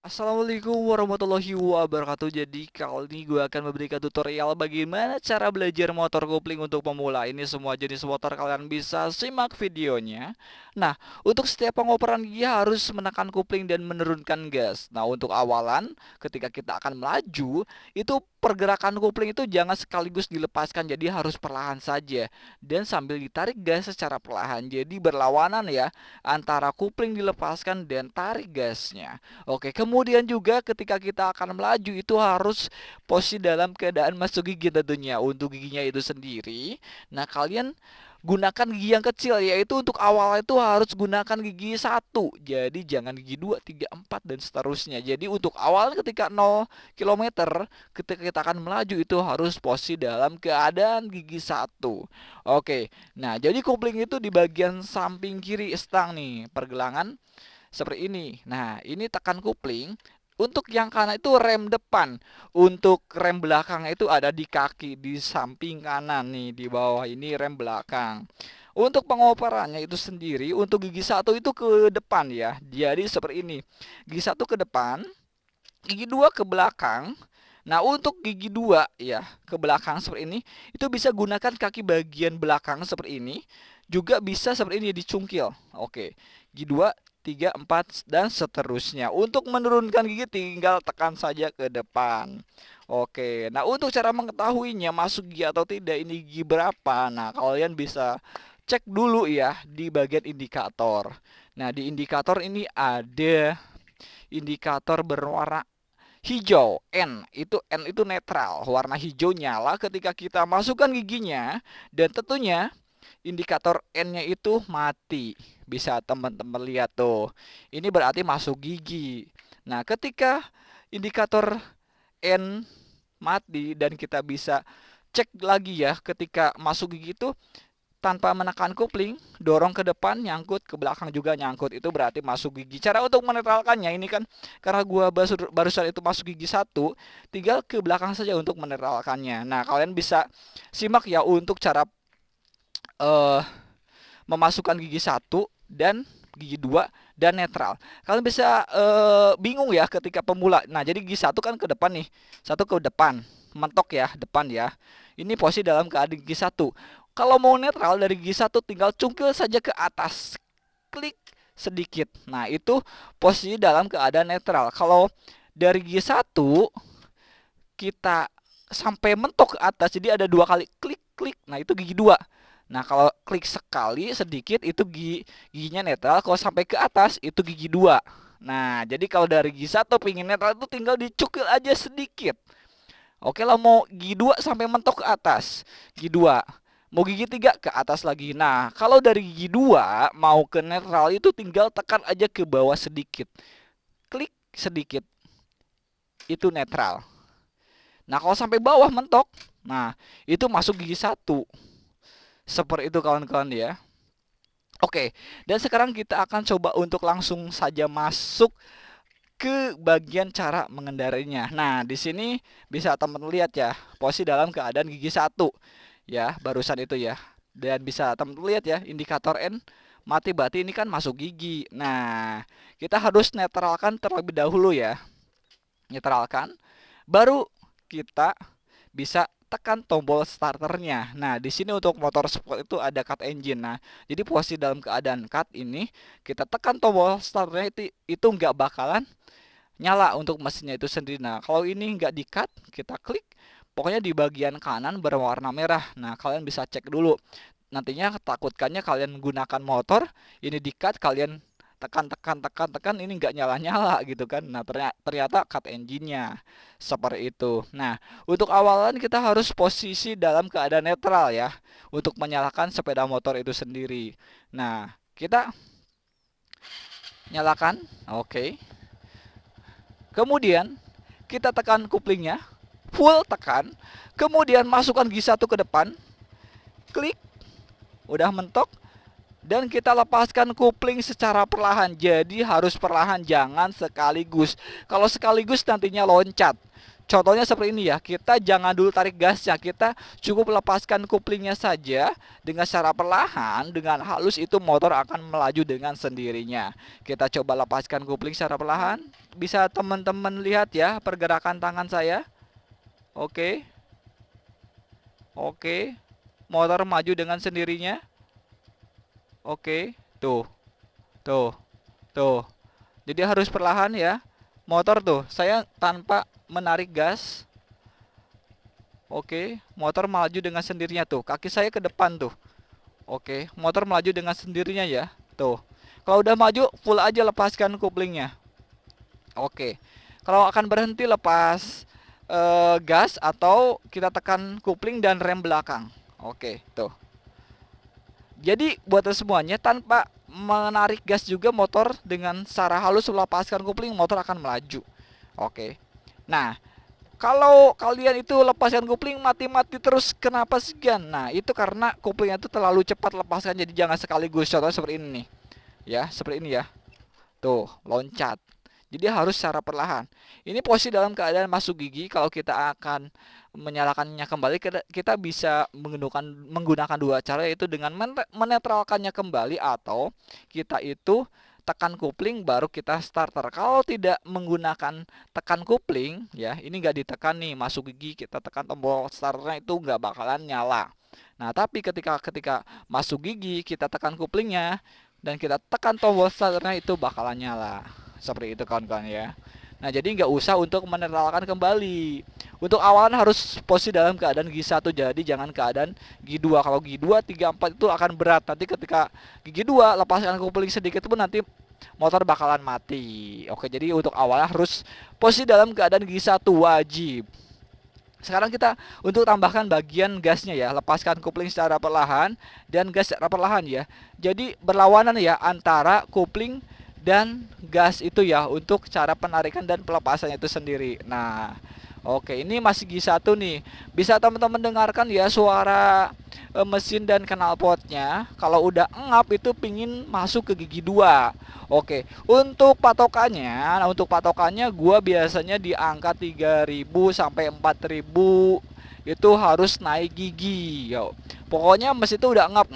Assalamualaikum warahmatullahi wabarakatuh. Jadi kali ini gue akan memberikan tutorial bagaimana cara belajar motor kopling untuk pemula. Ini semua jenis motor, kalian bisa simak videonya. Nah, untuk setiap pengoperan gigi harus menekan kopling dan menurunkan gas. Nah, untuk awalan ketika kita akan melaju, itu pergerakan kopling itu jangan sekaligus dilepaskan, jadi harus perlahan saja dan sambil ditarik gas secara perlahan. Jadi berlawanan ya antara kopling dilepaskan dan tarik gasnya. Oke, kemudian juga ketika kita akan melaju itu harus posisi dalam keadaan masuk gigi tentunya. Untuk giginya itu sendiri, nah kalian gunakan gigi yang kecil, yaitu untuk awal itu harus gunakan gigi satu. Jadi jangan gigi 2, 3, 4 dan seterusnya. Jadi untuk awal ketika 0 km, ketika kita akan melaju itu harus posisi dalam keadaan gigi satu. Oke, nah jadi kopling itu di bagian samping kiri stang nih, pergelangan seperti ini. Nah, ini tekan kopling. Untuk yang kanan itu rem depan. Untuk rem belakang itu ada di kaki, di samping kanan nih, di bawah ini rem belakang. Untuk pengoperannya itu sendiri, untuk gigi satu itu ke depan ya. Jadi seperti ini. Gigi satu ke depan, gigi dua ke belakang. Nah, untuk gigi dua ya, ke belakang seperti ini, itu bisa gunakan kaki bagian belakang seperti ini. Juga bisa seperti ini dicungkil. Oke, gigi 2, 3, 4 dan seterusnya. Untuk menurunkan gigi tinggal tekan saja ke depan. Oke, nah untuk cara mengetahuinya masuk gigi atau tidak, ini gigi berapa. Nah, kalian bisa cek dulu ya di bagian indikator. Nah, di indikator ini ada indikator berwarna hijau. N itu netral, warna hijau nyala ketika kita masukkan giginya, dan tentunya indikator N-nya itu mati. Bisa teman-teman lihat tuh. Ini berarti masuk gigi. Nah, ketika indikator N mati dan kita bisa cek lagi ya ketika masuk gigi itu tanpa menekan kopling, dorong ke depan, nyangkut, ke belakang juga nyangkut, itu berarti masuk gigi. Cara untuk menetralkannya ini kan, karena gua barusan itu masuk gigi satu, tinggal ke belakang saja untuk menetralkannya. Nah, kalian bisa simak ya untuk cara eh memasukkan gigi satu dan gigi 2 dan netral. Kalian bisa bingung ya ketika pemula. Nah, jadi gigi satu kan ke depan nih. Satu ke depan, mentok ya, depan ya. Ini posisi dalam keadaan gigi satu. Kalau mau netral dari gigi satu tinggal cungkil saja ke atas. Klik sedikit. Nah, itu posisi dalam keadaan netral. Kalau dari gigi satu kita sampai mentok ke atas, jadi ada dua kali klik klik. Nah, itu gigi dua. Nah, kalau klik sekali sedikit itu giginya netral, kalau sampai ke atas itu gigi dua. Nah, jadi kalau dari gigi satu pingin netral itu tinggal dicukil aja sedikit. Oke lah, mau gigi 2 sampai mentok ke atas. Gigi 2. Mau gigi 3 ke atas lagi. Nah, kalau dari gigi 2 mau ke netral itu tinggal tekan aja ke bawah sedikit. Klik sedikit. Itu netral. Nah, kalau sampai bawah mentok, nah itu masuk gigi satu. Seperti itu kawan-kawan ya. Oke, dan sekarang kita akan coba untuk langsung saja masuk ke bagian cara mengendarinya. Nah, di sini bisa teman lihat ya, posisi dalam keadaan gigi satu ya, barusan itu ya. Dan bisa teman lihat ya, indikator N mati, berarti ini kan masuk gigi. Nah, kita harus netralkan terlebih dahulu ya. Netralkan, baru kita bisa tekan tombol starternya. Nah, di sini untuk motor sport itu ada cut engine. Nah, jadi posisi dalam keadaan cut ini, kita tekan tombol starternya itu nggak bakalan nyala untuk mesinnya itu sendiri. Nah, kalau ini nggak di-cut, kita klik, pokoknya di bagian kanan berwarna merah. Nah, kalian bisa cek dulu. Nantinya takutkannya kalian gunakan motor, ini di-cut, kalian tekan tekan tekan tekan ini nggak nyala-nyala gitu kan. Nah, ternyata cut engine-nya seperti itu. Nah, untuk awalan kita harus posisi dalam keadaan netral ya untuk menyalakan sepeda motor itu sendiri. Nah, kita nyalakan, oke. Kemudian kita tekan kuplingnya, full tekan. Kemudian masukkan gigi satu ke depan, klik, udah mentok. Dan kita lepaskan kupling secara perlahan. Jadi harus perlahan, jangan sekaligus. Kalau sekaligus nantinya loncat. Contohnya seperti ini ya, kita jangan dulu tarik gasnya, kita cukup lepaskan kuplingnya saja dengan secara perlahan, dengan halus itu motor akan melaju dengan sendirinya. Kita coba lepaskan kupling secara perlahan. Bisa teman-teman lihat ya pergerakan tangan saya. Oke, oke, motor maju dengan sendirinya. Oke, tuh, tuh, tuh. Jadi harus perlahan ya. Motor tuh, saya tanpa menarik gas. Oke, motor melaju dengan sendirinya tuh. Kaki saya ke depan tuh. Oke, motor melaju dengan sendirinya ya. Tuh. Kalau udah maju, full aja lepaskan kuplingnya. Oke. Kalau akan berhenti lepas gas atau kita tekan kupling dan rem belakang. Oke, tuh. Jadi buat semuanya tanpa menarik gas juga motor dengan secara halus melepaskan kupling motor akan melaju. Oke. Nah, kalau kalian itu lepaskan kupling mati-mati terus kenapa sih Gan? Nah, itu karena kuplingnya itu terlalu cepat lepaskan jadi jangan sekaligus. Contohnya seperti ini nih. Ya, seperti ini ya. Tuh, loncat. Jadi harus secara perlahan. Ini posisi dalam keadaan masuk gigi. Kalau kita akan menyalakannya kembali, kita bisa menggunakan dua cara, yaitu dengan menetralkannya kembali atau kita itu tekan kupling baru kita starter. Kalau tidak menggunakan tekan kupling, ya ini nggak ditekan nih masuk gigi, kita tekan tombol starternya itu nggak bakalan nyala. Nah tapi ketika masuk gigi kita tekan kuplingnya dan kita tekan tombol starternya itu bakalan nyala. Seperti itu kawan-kawan ya. Nah jadi nggak usah untuk menetralkan kembali. Untuk awalan harus posisi dalam keadaan gigi 1, jadi jangan keadaan gigi 2. Kalau gigi 2, 3, 4 itu akan berat. Nanti ketika gigi 2 lepaskan kupling sedikit pun nanti motor bakalan mati. Oke, jadi untuk awalnya harus posisi dalam keadaan gigi 1 wajib. Sekarang kita untuk tambahkan bagian gasnya ya, lepaskan kupling secara perlahan dan gas secara perlahan ya. Jadi berlawanan ya antara kupling dan gas itu ya untuk cara penarikan dan pelepasannya itu sendiri. Nah, oke, ini masih gigi 1 nih. Bisa teman-teman dengarkan ya suara mesin dan knalpotnya. Kalau udah ngap itu pingin masuk ke gigi 2. Oke, untuk patokannya gua biasanya di angka 3.000 sampai 4.000 itu harus naik gigi. Yo. Pokoknya mesin itu udah ngap.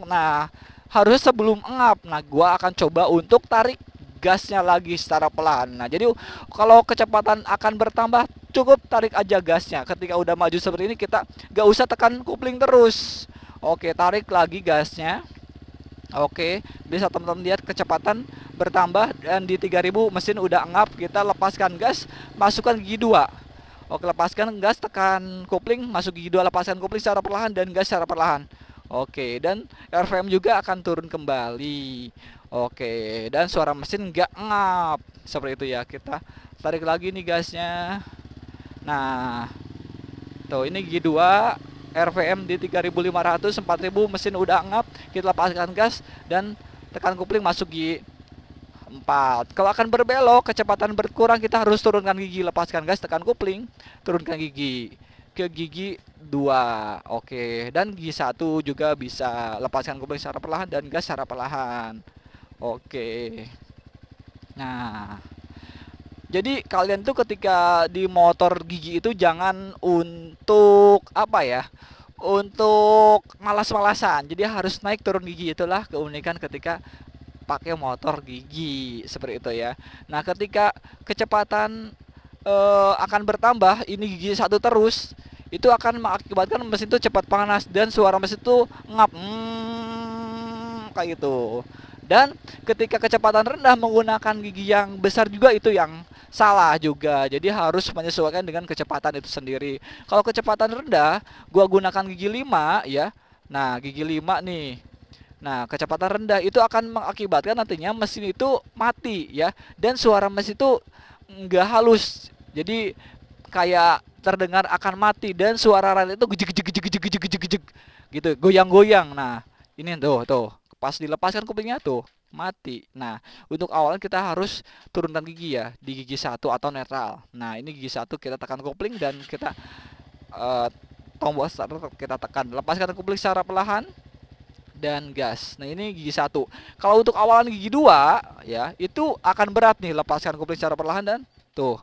Nah, harus sebelum ngap. Nah, gua akan coba untuk tarik gasnya lagi secara pelan. Nah, jadi kalau kecepatan akan bertambah, cukup tarik aja gasnya. Ketika udah maju seperti ini, kita gak usah tekan kupling terus. Oke, tarik lagi gasnya. Oke, bisa teman-teman lihat kecepatan bertambah dan di 3.000 mesin udah ngap. Kita lepaskan gas, masukkan gigi 2. Oke, lepaskan gas, tekan kupling, masuk gigi 2, lepaskan kupling secara perlahan dan gas secara perlahan. Oke, dan RPM juga akan turun kembali. Oke, dan suara mesin nggak ngap. Seperti itu ya, kita tarik lagi nih gasnya. Nah, tuh ini gigi 2, RPM di 3.500, 4.000 mesin udah ngap. Kita lepaskan gas dan tekan kupling masuk gigi 4. Kalau akan berbelok, kecepatan berkurang, kita harus turunkan gigi, lepaskan gas, tekan kupling, turunkan gigi ke gigi 2. Oke, dan gigi 1 juga bisa lepaskan kupling secara perlahan dan gas secara perlahan. Oke. Nah, jadi kalian tuh ketika di motor gigi itu jangan untuk apa ya? Untuk malas-malasan. Jadi harus naik turun gigi, itulah keunikan ketika pakai motor gigi seperti itu ya. Nah, ketika kecepatan akan bertambah, ini gigi 1 terus, itu akan mengakibatkan mesin itu cepat panas dan suara mesin itu ngap kayak gitu. Dan ketika kecepatan rendah menggunakan gigi yang besar juga itu yang salah juga. Jadi harus menyesuaikan dengan kecepatan itu sendiri. Kalau kecepatan rendah, gua gunakan gigi 5 ya. Nah, gigi 5 nih. Nah, kecepatan rendah itu akan mengakibatkan nantinya mesin itu mati ya. Dan suara mesin itu nggak halus. Jadi kayak terdengar akan mati dan suara rel itu gejek gejek gejek gejek gejek gejek gejek gitu, goyang-goyang. Nah, ini tuh pas dilepaskan kuplingnya tuh mati. Nah, untuk awalnya kita harus turunkan gigi ya di gigi 1 atau netral. Nah, ini gigi 1 kita tekan kupling dan kita tombol starter kita tekan, lepaskan kupling secara perlahan dan gas. Nah, ini gigi 1. Kalau untuk awalan gigi 2 ya, itu akan berat nih, lepaskan kupling secara perlahan dan tuh